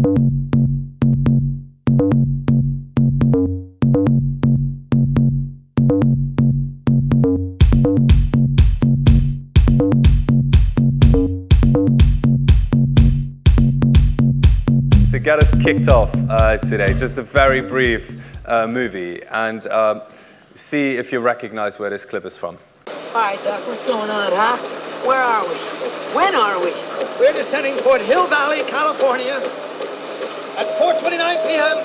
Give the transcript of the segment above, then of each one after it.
To get us kicked off today, just a very brief movie, and see if you recognize where this clip is from. All right, Doc, what's going on, huh? Where are we? When are we? We're descending toward Hill Valley, California at 4:29 p.m.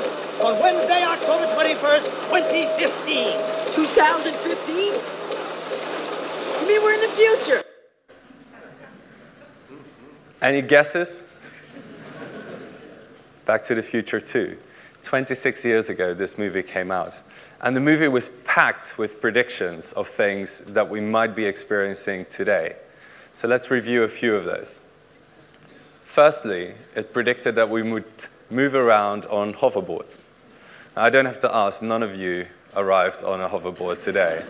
on Wednesday, October 21st, 2015. 2015? You mean we're in the future? Any guesses? Back to the Future 2. 26 years ago, this movie came out. And the movie was packed with predictions of things that we might be experiencing today. So let's review a few of those. Firstly, it predicted that we would move around on hoverboards. Now, I don't have to ask, none of you arrived on a hoverboard today.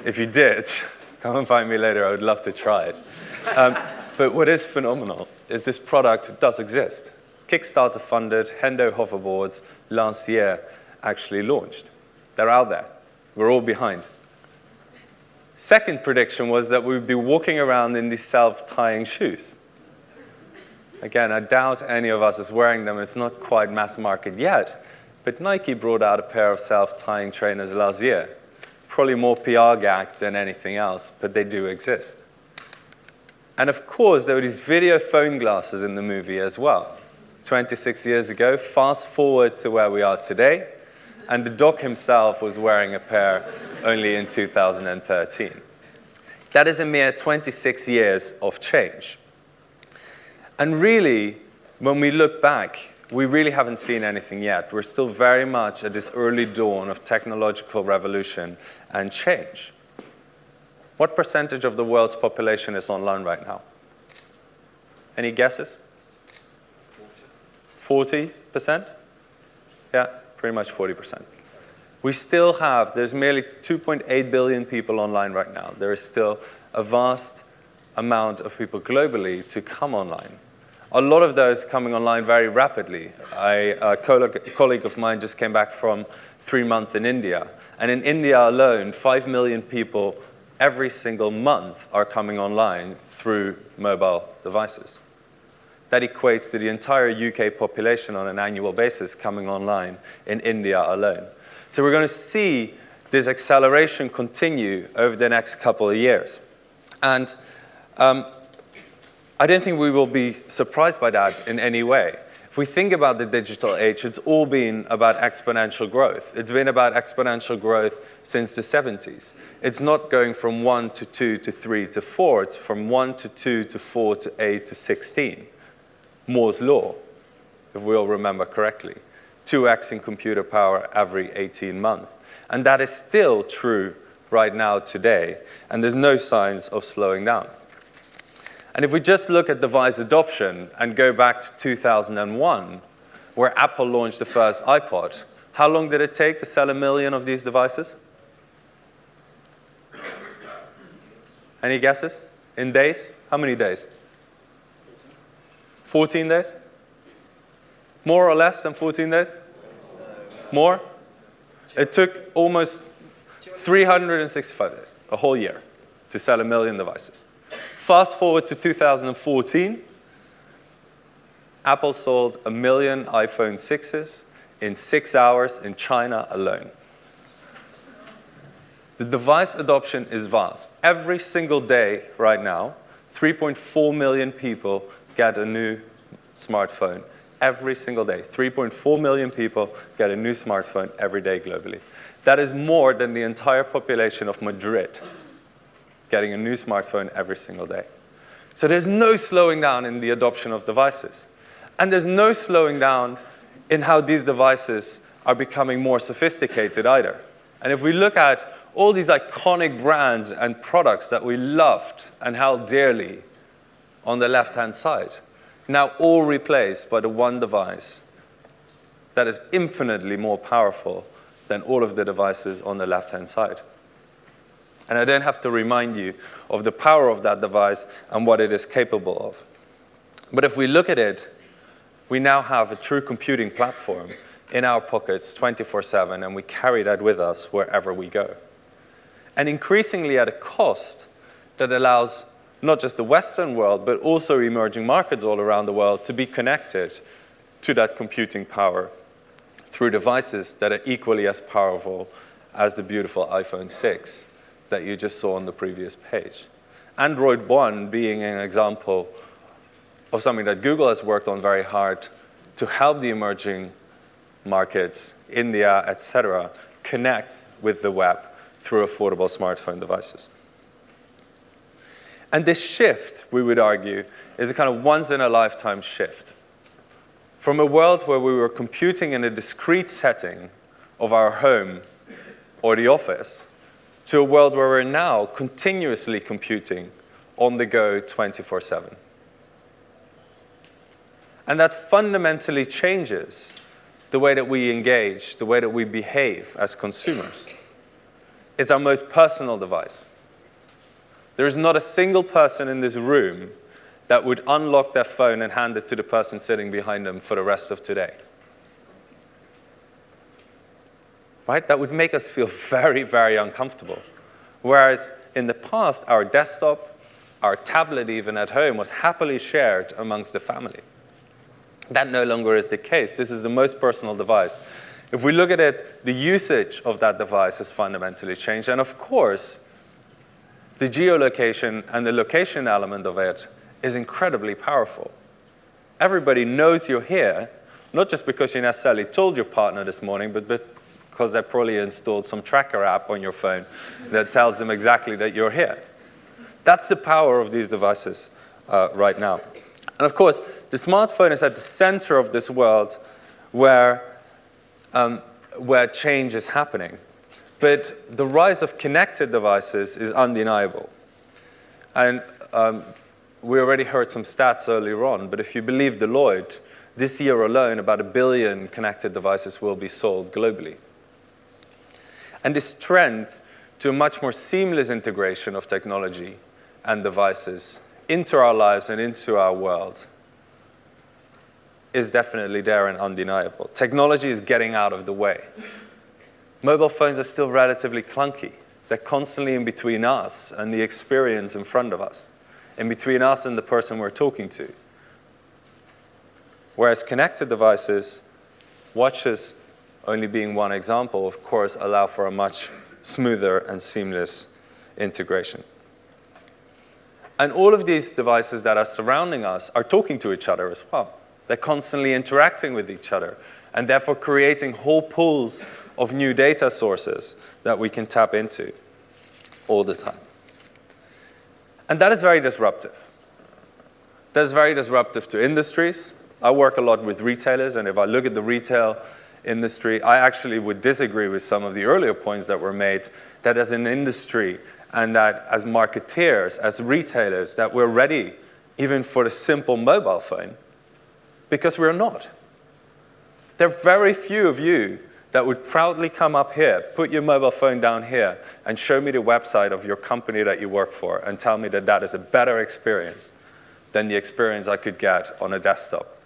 If you did, come and find me later, I would love to try it. But what is phenomenal is this product does exist. Kickstarter-funded Hendo hoverboards last year actually launched. They're out there. We're all behind. Second prediction was that we would be walking around in these self-tying shoes. Again, I doubt any of us is wearing them. It's not quite mass market yet, but Nike brought out a pair of self-tying trainers last year. Probably more PR gag than anything else, but they do exist. And of course, there were these video phone glasses in the movie as well. 26 years ago, fast forward to where we are today, and the doc himself was wearing a pair only in 2013. That is a mere 26 years of change. And really, when we look back, we really haven't seen anything yet. We're still very much at this early dawn of technological revolution and change. What percentage of the world's population is online right now? Any guesses? 40%? Yeah, pretty much 40%. We still have, there's merely 2.8 billion people online right now. There is still a vast amount of people globally to come online. A lot of those coming online very rapidly. A colleague of mine just came back from 3 months in India. And in India alone, 5 million people every single month are coming online through mobile devices. That equates to the entire UK population on an annual basis coming online in India alone. So we're going to see this acceleration continue over the next couple of years. And I don't think we will be surprised by that in any way. If we think about the digital age, it's all been about exponential growth. It's been about exponential growth since the 70s. It's not going from 1 to 2 to 3 to 4. It's from 1 to 2 to 4 to 8 to 16. Moore's law, if we all remember correctly. 2x in computer power every 18 months. And that is still true right now today, and there's no signs of slowing down. And if we just look at device adoption and go back to 2001, where Apple launched the first iPod, how long did it take to sell 1 million of these devices? Any guesses? In days? How many days? 14 days? More or less than 14 days? More? It took almost 365 days, a whole year, to sell 1 million devices. Fast forward to 2014, Apple sold 1 million iPhone 6s in 6 hours in China alone. The device adoption is vast. Every single day right now, 3.4 million people get a new smartphone every single day. 3.4 million people get a new smartphone every day globally. That is more than the entire population of Madrid getting a new smartphone every single day. So there's no slowing down in the adoption of devices. And there's no slowing down in how these devices are becoming more sophisticated either. And if we look at all these iconic brands and products that we loved and held dearly on the left-hand side, now all replaced by the one device that is infinitely more powerful than all of the devices on the left-hand side. And I don't have to remind you of the power of that device and what it is capable of. But if we look at it We now have a true computing platform in our pockets 24/7, and we carry that with us wherever we go. And increasingly at a cost that allows not just the Western world, but also emerging markets all around the world to be connected to that computing power through devices that are equally as powerful as the beautiful iPhone 6 that you just saw on the previous page. Android One being an example of something that Google has worked on very hard to help the emerging markets, India, etc., connect with the web through affordable smartphone devices. And this shift, we would argue, is a kind of once-in-a-lifetime shift. From a world where we were computing in a discrete setting of our home or the office, to a world where we're now continuously computing on the go 24/7. And that fundamentally changes the way that we engage, the way that we behave as consumers. It's our most personal device. There is not a single person in this room that would unlock their phone and hand it to the person sitting behind them for the rest of today. Right? That would make us feel very, very uncomfortable. Whereas in the past, our desktop, our tablet even at home was happily shared amongst the family. That no longer is the case. This is the most personal device. If we look at it, the usage of that device has fundamentally changed. And of course, the geolocation and the location element of it is incredibly powerful. Everybody knows you're here, not just because you necessarily told your partner this morning, but because they probably installed some tracker app on your phone that tells them exactly that you're here. That's the power of these devices right now. And of course, the smartphone is at the center of this world where change is happening. But the rise of connected devices is undeniable. And we already heard some stats earlier on, but if you believe Deloitte, this year alone, about 1 billion connected devices will be sold globally. And this trend to a much more seamless integration of technology and devices into our lives and into our world is definitely there and undeniable. Technology is getting out of the way. Mobile phones are still relatively clunky. They're constantly in between us and the experience in front of us, in between us and the person we're talking to. Whereas connected devices, watches only being one example, of course, allow for a much smoother and seamless integration. And all of these devices that are surrounding us are talking to each other as well. They're constantly interacting with each other, and therefore creating whole pools of new data sources that we can tap into all the time. And that is very disruptive. That is very disruptive to industries. I work a lot with retailers, and if I look at the retail industry, I actually would disagree with some of the earlier points that were made, that as an industry and that as marketeers, as retailers, that we're ready even for the simple mobile phone, because we're not. There are very few of you that would proudly come up here, put your mobile phone down here, and show me the website of your company that you work for and tell me that that is a better experience than the experience I could get on a desktop.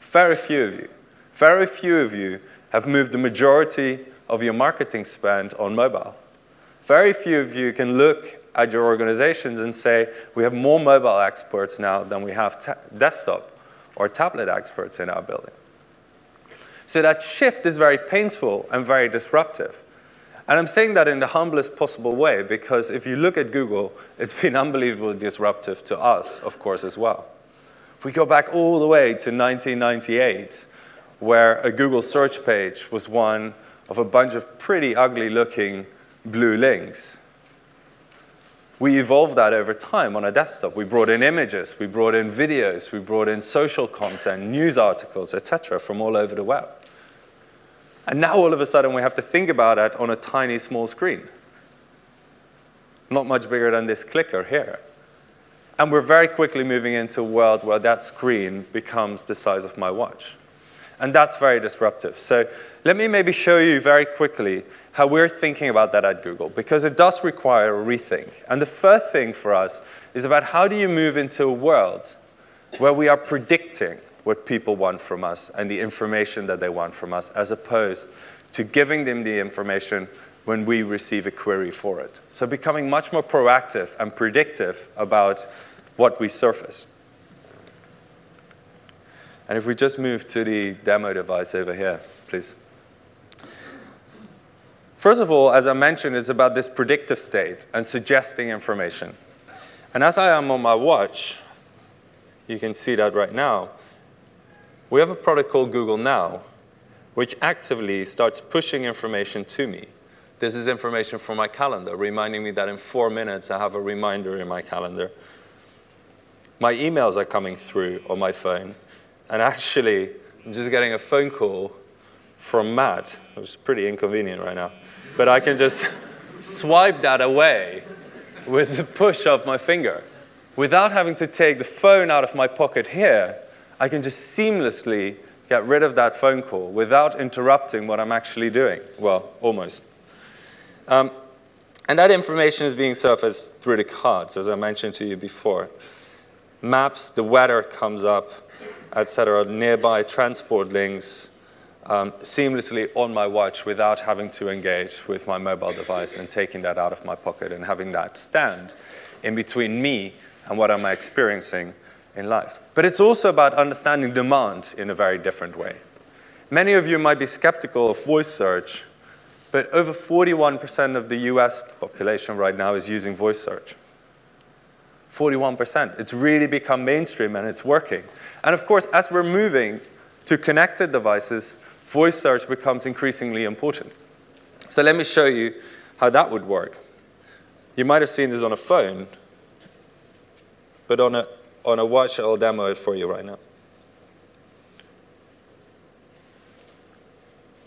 Very few of you. Very few of you have moved the majority of your marketing spend on mobile. Very few of you can look at your organizations and say, we have more mobile experts now than we have desktop or tablet experts in our building. So that shift is very painful and very disruptive. And I'm saying that in the humblest possible way, because if you look at Google, it's been unbelievably disruptive to us, of course, as well. If we go back all the way to 1998, where a Google search page was one of a bunch of pretty ugly-looking blue links. We evolved that over time on a desktop. We brought in images, we brought in videos, we brought in social content, news articles, etc., from all over the web. And now all of a sudden we have to think about it on a tiny, small screen. Not much bigger than this clicker here. And we're very quickly moving into a world where that screen becomes the size of my watch. And that's very disruptive. So let me maybe show you very quickly how we're thinking about that at Google, because it does require a rethink. And the first thing for us is about how do you move into a world where we are predicting what people want from us and the information that they want from us, as opposed to giving them the information when we receive a query for it. So becoming much more proactive and predictive about what we surface. And if we just move to the demo device over here, please. First of all, as I mentioned, it's about this predictive state and suggesting information. And as I am on my watch, you can see that right now, we have a product called Google Now, which actively starts pushing information to me. This is information from my calendar, reminding me that in 4 minutes I have a reminder in my calendar. My emails are coming through on my phone. And actually, I'm just getting a phone call from Matt, which is pretty inconvenient right now. But I can just swipe that away with the push of my finger. Without having to take the phone out of my pocket here, I can just seamlessly get rid of that phone call without interrupting what I'm actually doing. Well, almost. And that information is being surfaced through the cards, as I mentioned to you before. Maps, the weather comes up, etc., nearby transport links, seamlessly on my watch without having to engage with my mobile device and taking that out of my pocket and having that stand in between me and what am I experiencing in life. But it's also about understanding demand in a very different way. Many of you might be skeptical of voice search, but over 41% of the US population right now is using voice search. 41%. It's really become mainstream and it's working. And of course, as we're moving to connected devices, voice search becomes increasingly important. So let me show you how that would work. You might have seen this on a phone, but on a watch, I'll demo it for you right now.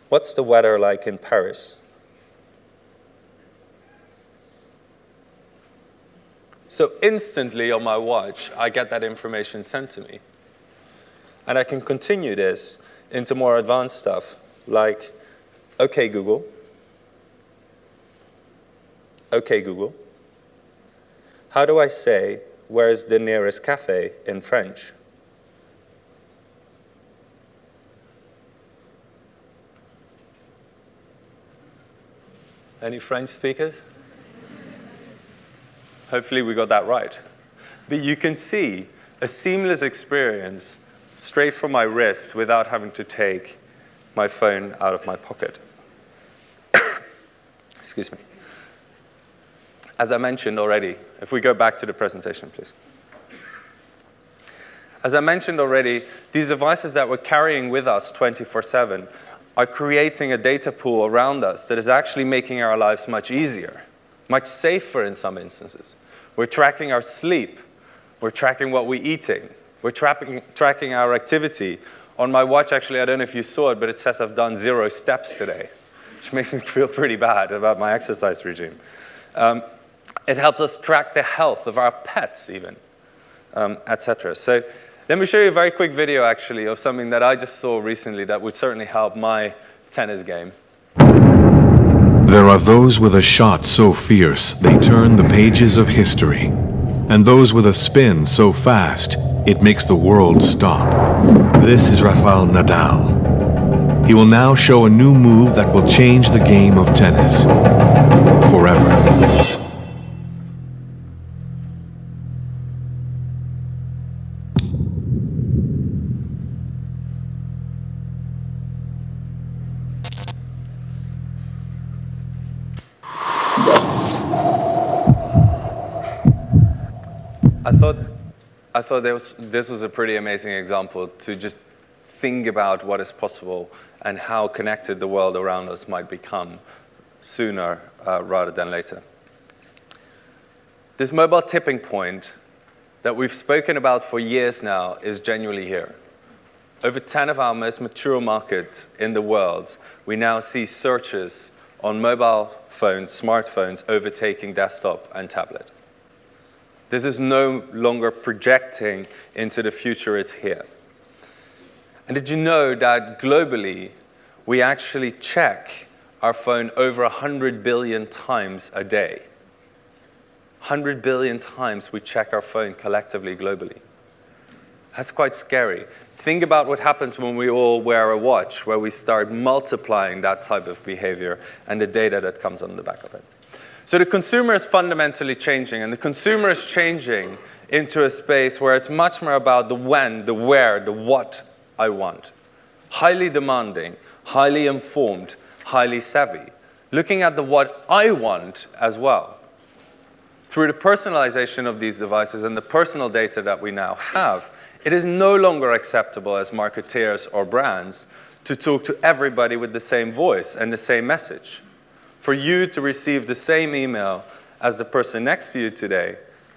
What's the weather like in Paris? So instantly on my watch, I get that information sent to me. And I can continue this into more advanced stuff, like, OK, Google. OK, Google. How do I say, where's the nearest cafe in French? Any French speakers? Hopefully we got that right. But you can see a seamless experience straight from my wrist without having to take my phone out of my pocket. Excuse me. As I mentioned already, if we go back to the presentation, please. As I mentioned already, these devices that we're carrying with us 24/7 are creating a data pool around us that is actually making our lives much easier, much safer in some instances. We're tracking our sleep. We're tracking what we're eating. We're tracking our activity. On my watch, actually, I don't know if you saw it, but it says I've done 0 steps today, which makes me feel pretty bad about my exercise regime. It helps us track the health of our pets even, etc. So let me show you a very quick video, actually, of something that I just saw recently that would certainly help my tennis game. There are those with a shot so fierce they turn the pages of history, and those with a spin so fast it makes the world stop. This is Rafael Nadal. He will now show a new move that will change the game of tennis forever. I thought this was a pretty amazing example to just think about what is possible and how connected the world around us might become sooner rather than later. This mobile tipping point that we've spoken about for years now is genuinely here. Over 10 of our most mature markets in the world, we now see searches on mobile phones, smartphones, overtaking desktop and tablet. This is no longer projecting into the future, it's here. And did you know that globally, we actually check our phone over 100 billion times a day? 100 billion times we check our phone collectively globally. That's quite scary. Think about what happens when we all wear a watch, where we start multiplying that type of behavior and the data that comes on the back of it. So the consumer is fundamentally changing, and the consumer is changing into a space where it's much more about the when, the where, the what I want. Highly demanding, highly informed, highly savvy. Looking at the what I want as well. Through the personalization of these devices and the personal data that we now have, it is no longer acceptable as marketeers or brands to talk to everybody with the same voice and the same message. For you to receive the same email as the person next to you today,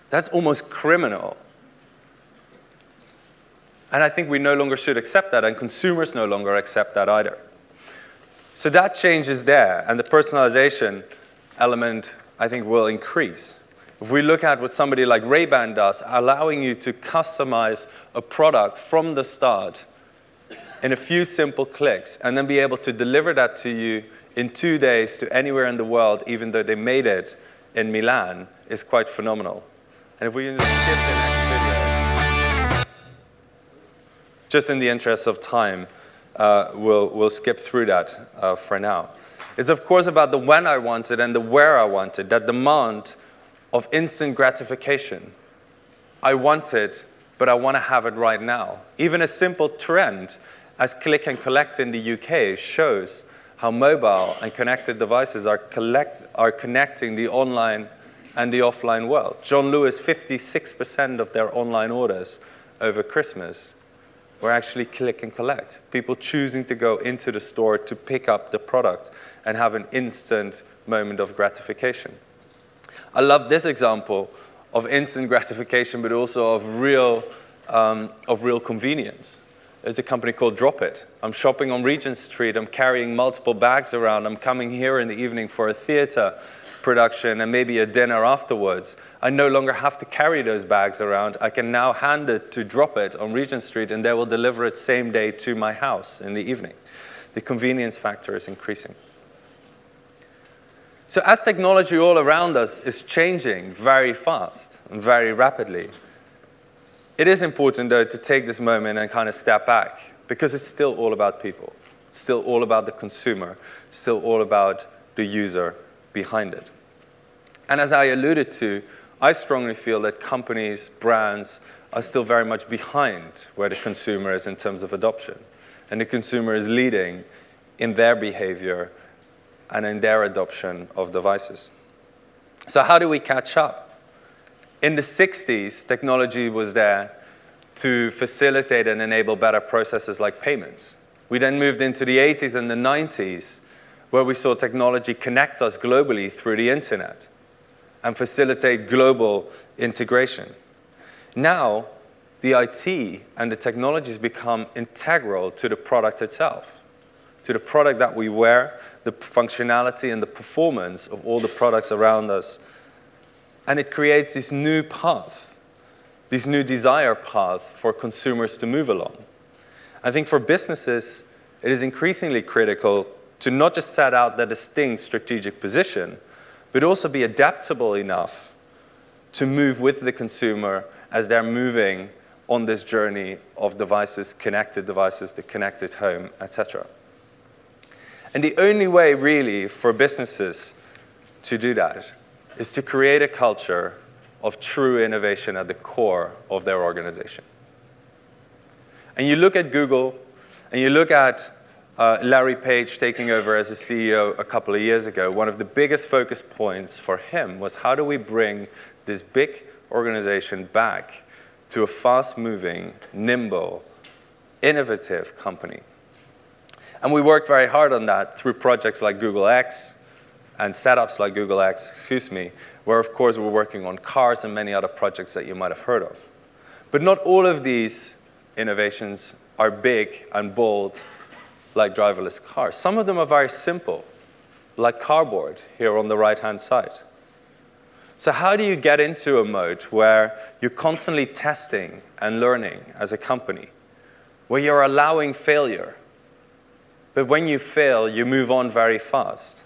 that's almost criminal. And I think we no longer should accept that, and consumers no longer accept that either. So that change is there, and the personalization element, I think, will increase. If we look at what somebody like Ray-Ban does, allowing you to customize a product from the start in a few simple clicks, and then be able to deliver that to you in 2 days to anywhere in the world, even though they made it in Milan, is quite phenomenal. And if we can just skip the next video, just in the interest of time, we'll skip through that for now. It's of course about the when I want it and the where I want it, that demand of instant gratification. I want it, but I want to have it right now. Even a simple trend as click and collect in the UK shows how mobile and connected devices are connecting the online and the offline world. John Lewis, 56% of their online orders over Christmas were actually click and collect. People choosing to go into the store to pick up the product and have an instant moment of gratification. I love this example of instant gratification, but also of real convenience. There's a company called Drop It. I'm shopping on Regent Street. I'm carrying multiple bags around. I'm coming here in the evening for a theater production and maybe a dinner afterwards. I no longer have to carry those bags around. I can now hand it to Drop It on Regent Street, and they will deliver it same day to my house in the evening. The convenience factor is increasing. So as technology all around us is changing very fast and very rapidly, it is important, though, to take this moment and kind of step back, because it's still all about people. It's still all about the consumer. It's still all about the user behind it. And as I alluded to, I strongly feel that companies, brands, are still very much behind where the consumer is in terms of adoption. And the consumer is leading in their behavior and in their adoption of devices. So how do we catch up? In the 60s, technology was there to facilitate and enable better processes like payments. We then moved into the 80s and the 90s, where we saw technology connect us globally through the internet and facilitate global integration. Now, the IT and the technologies become integral to the product itself, to the product that we wear, the functionality and the performance of all the products around us. And it creates this new path, this new desire path for consumers to move along. I think for businesses, it is increasingly critical to not just set out that distinct strategic position, but also be adaptable enough to move with the consumer as they're moving on this journey of devices, the connected home, etc. And the only way, really, for businesses to do that is to create a culture of true innovation at the core of their organization. And you look at Google, and you look at Larry Page taking over as a CEO a couple of years ago. One of the biggest focus points for him was, how do we bring this big organization back to a fast-moving, nimble, innovative company? And we worked very hard on that through projects like Google X and setups like Google X, where of course we're working on cars and many other projects that you might have heard of. But not all of these innovations are big and bold like driverless cars. Some of them are very simple, like cardboard here on the right-hand side. So how do you get into a mode where you're constantly testing and learning as a company, where you're allowing failure, but when you fail, you move on very fast,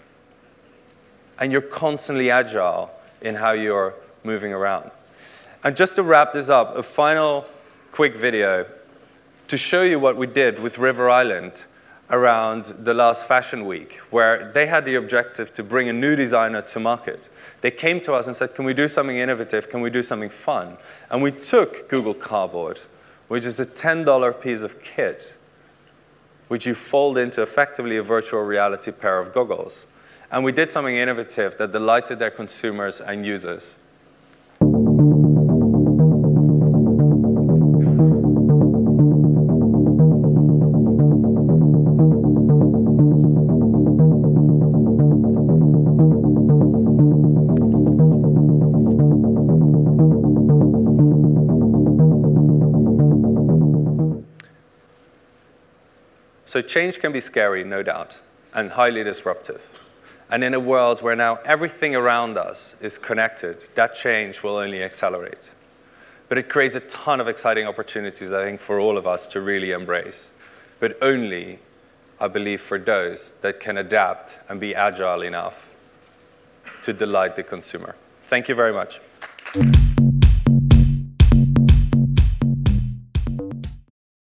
and you're constantly agile in how you're moving around? And just to wrap this up, a final quick video to show you what we did with River Island around the last fashion week, where they had the objective to bring a new designer to market. They came to us and said, can we do something innovative? Can we do something fun? And we took Google Cardboard, which is a $10 piece of kit, which you fold into effectively a virtual reality pair of goggles. And we did something innovative that delighted their consumers and users. So change can be scary, no doubt, and highly disruptive. And in a world where now everything around us is connected, that change will only accelerate. But it creates a ton of exciting opportunities, I think, for all of us to really embrace. But only, I believe, for those that can adapt and be agile enough to delight the consumer. Thank you very much.